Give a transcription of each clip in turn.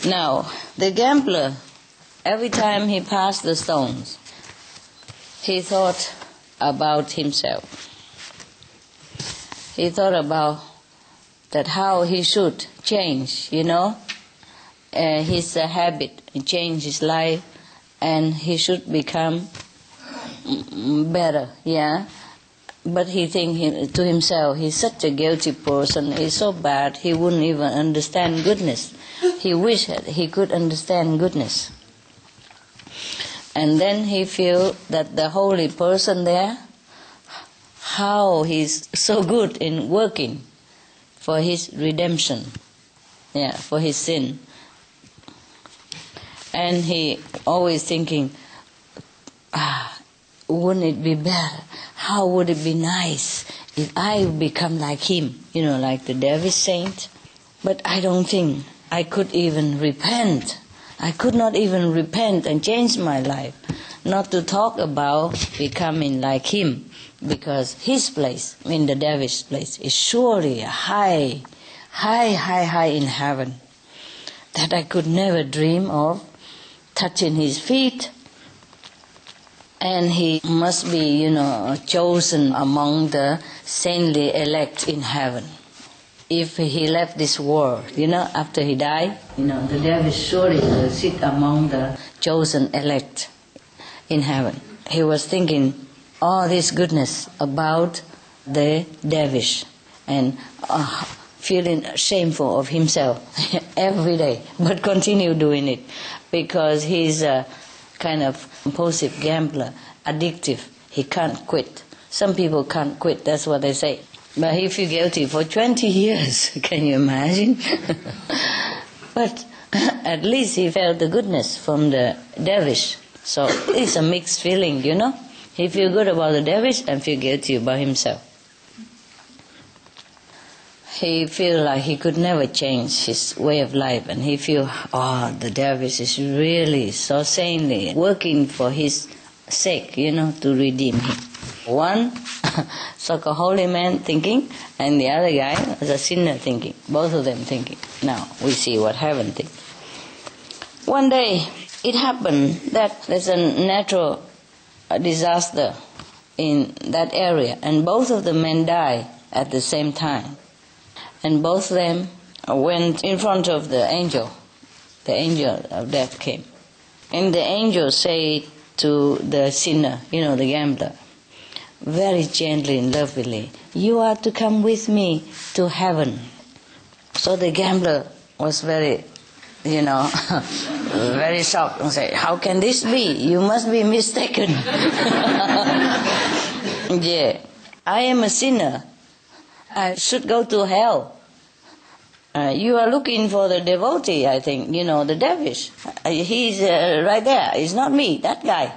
Now, the gambler, every time he passed the stones, he thought about himself. He thought about that how he should change, his habit, change his life, and he should become better, But he think to himself, he's such a guilty person, he's so bad, he wouldn't even understand goodness. He wished he could understand goodness. And then he feel that the holy person there, how he's so good in working for his redemption, for his sin. And he always thinking, wouldn't it be better? How would it be nice if I become like him, like the Dervish saint? But I don't think I could even repent. I could not even repent and change my life, not to talk about becoming like him, because his place, the Dervish place, is surely high in heaven, that I could never dream of touching his feet. And he must be, chosen among the saintly elect in heaven. If he left this world, after he died, the Dervish surely will sit among the chosen elect in heaven. He was thinking all this goodness about the Dervish and feeling shameful of himself every day, but continue doing it because he's a kind of compulsive gambler, addictive. He can't quit. Some people can't quit, that's what they say. But he feel guilty for 20 years, can you imagine? But at least he felt the goodness from the Dervish. So it's a mixed feeling, He feel good about the Dervish and feel guilty about himself. He feel like he could never change his way of life, and he feel, the Dervish is really so saintly, working for his sake, to redeem him. One so-called holy man thinking, and the other guy is a sinner thinking. Both of them thinking. Now we see what heaven thinks. One day it happened that there's a natural disaster in that area, and both of the men died at the same time. And both of them went in front of the angel. The angel of death came. And the angel said to the sinner, the gambler, very gently and lovingly, you are to come with me to heaven. So the gambler was very, very shocked and said, how can this be? You must be mistaken. I am a sinner. I should go to hell. You are looking for the devotee, I think, the Dervish. He's right there. It's not me, that guy,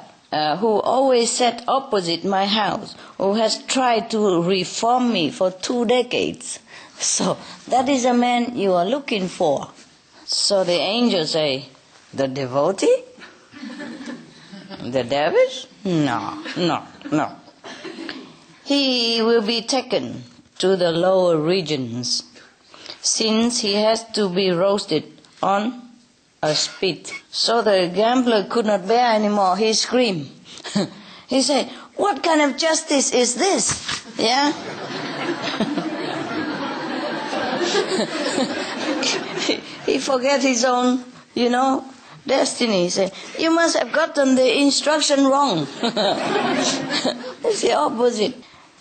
who always sat opposite my house, who has tried to reform me for 2 decades. So that is a man you are looking for. So the angel say, the devotee? The Dervish? No. He will be taken to the lower regions, since he has to be roasted on a spit. So the gambler could not bear anymore. He screamed. He said, what kind of justice is this? He forget his own, destiny. He said, you must have gotten the instruction wrong. It's the opposite.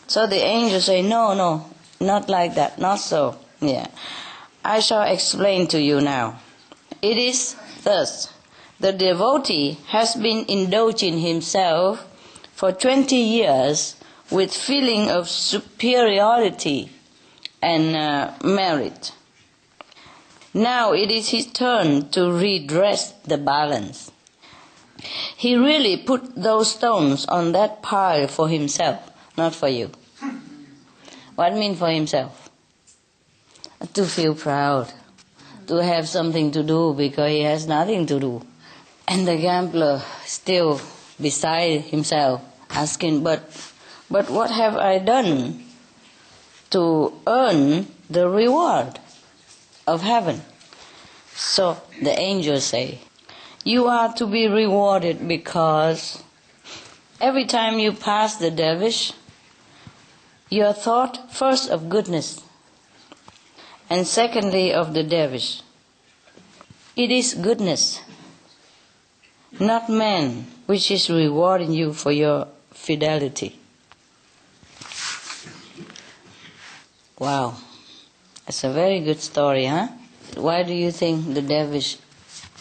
So the angel say, no, not like that, not so. I shall explain to you now. It is thus. The devotee has been indulging himself for 20 years with feeling of superiority and merit. Now it is his turn to redress the balance. He really put those stones on that pile for himself, not for you. What mean for himself? To feel proud, to have something to do because he has nothing to do. And the gambler still beside himself asking, but what have I done to earn the reward of heaven? So the angels say, you are to be rewarded because every time you pass the dervish, your thought first of goodness and secondly of the dervish. It is goodness, not man, which is rewarding you for your fidelity. Wow, that's a very good story, huh? Why do you think the dervish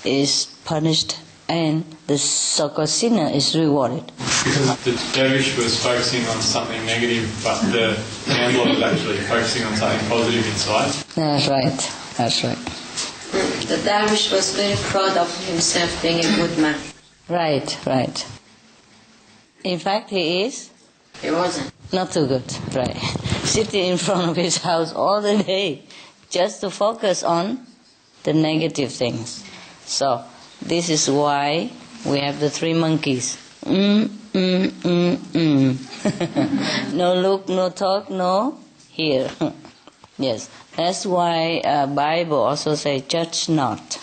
is punished and the so-called sinner is rewarded? Because the dervish was focusing on something negative, but the gambler was actually focusing on something positive inside. That's right, that's right. The dervish was very proud of himself being a good man. Right, right. In fact, he is? He wasn't. Not too good, right. Sitting in front of his house all the day just to focus on the negative things. So, this is why we have the three monkeys. No look, no talk, no hear. Yes, that's why Bible also says, judge not,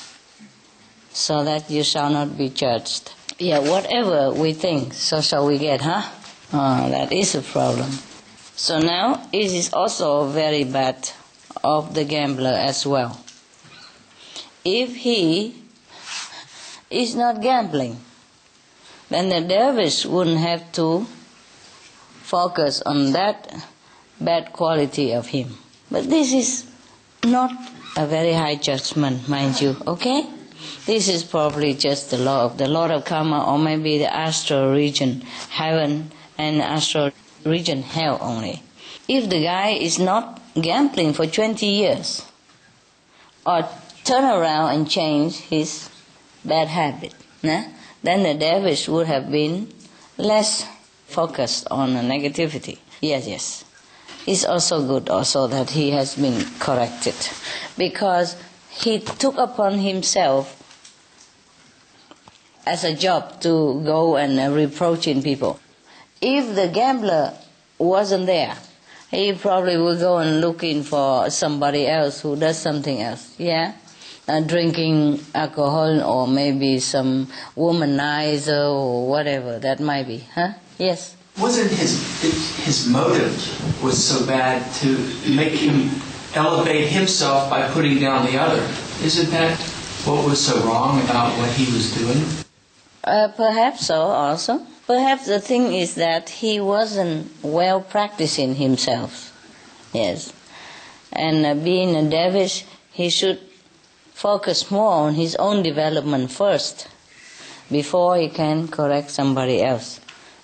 so that you shall not be judged. Yeah, whatever we think, so shall we get, huh? That is a problem. So now, it is also very bad of the gambler as well. If he is not gambling, then the dervish wouldn't have to focus on that bad quality of him. But this is not a very high judgment, mind you, okay? This is probably just the law of the Lord of Karma, or maybe the astral region, heaven, and astral region, hell only. If the guy is not gambling for 20 years, or turn around and change his bad habit, then the dervish would have been less focused on the negativity. Yes. It's also good also that he has been corrected, because he took upon himself as a job to go and reproaching people. If the gambler wasn't there, he probably would go and looking for somebody else who does something else, drinking alcohol, or maybe some womanizer or whatever that might be, huh? Yes? Wasn't his motive was so bad to make him elevate himself by putting down the other? Isn't that what was so wrong about what he was doing? Perhaps so also. Perhaps the thing is that he wasn't well practicing himself. Yes. And being a dervish, he should focus more on his own development first before he can correct somebody else.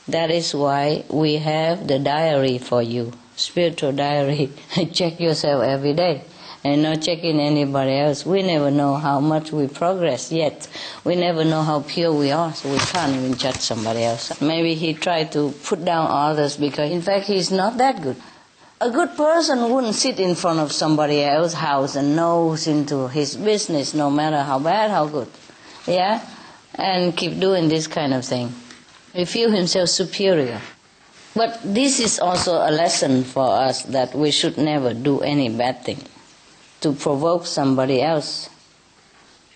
That is why we have the diary for you, spiritual diary. Check yourself every day and not checking anybody else. We never know how much we progress yet. We never know how pure we are, so we can't even judge somebody else. Maybe he tried to put down others because in fact he's not that good. A good person wouldn't sit in front of somebody else's house and nose into his business, no matter how bad, how good. And keep doing this kind of thing. He feels himself superior. But this is also a lesson for us that we should never do any bad thing to provoke somebody else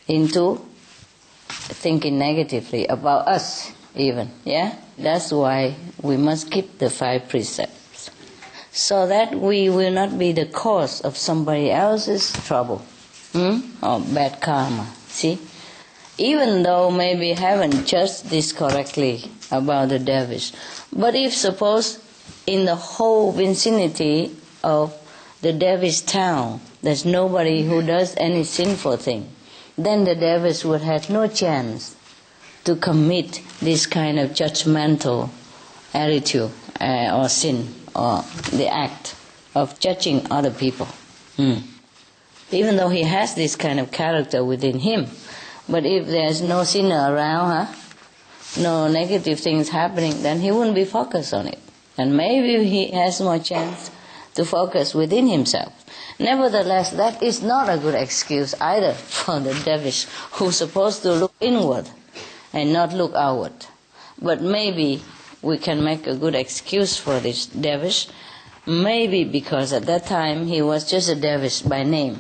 into thinking negatively about us even, That's why we must keep the 5 precepts, so that we will not be the cause of somebody else's trouble or bad karma, see? Even though maybe haven't judged this correctly about the dervish, but if suppose in the whole vicinity of the dervish town there's nobody who does any sinful thing, then the dervish would have no chance to commit this kind of judgmental attitude or sin, or the act of judging other people. Even though he has this kind of character within him, but if there's no sinner around, no negative things happening, then he wouldn't be focused on it. And maybe he has more chance to focus within himself. Nevertheless, that is not a good excuse either for the dervish who's supposed to look inward and not look outward. But maybe we can make a good excuse for this dervish, maybe because at that time he was just a dervish by name.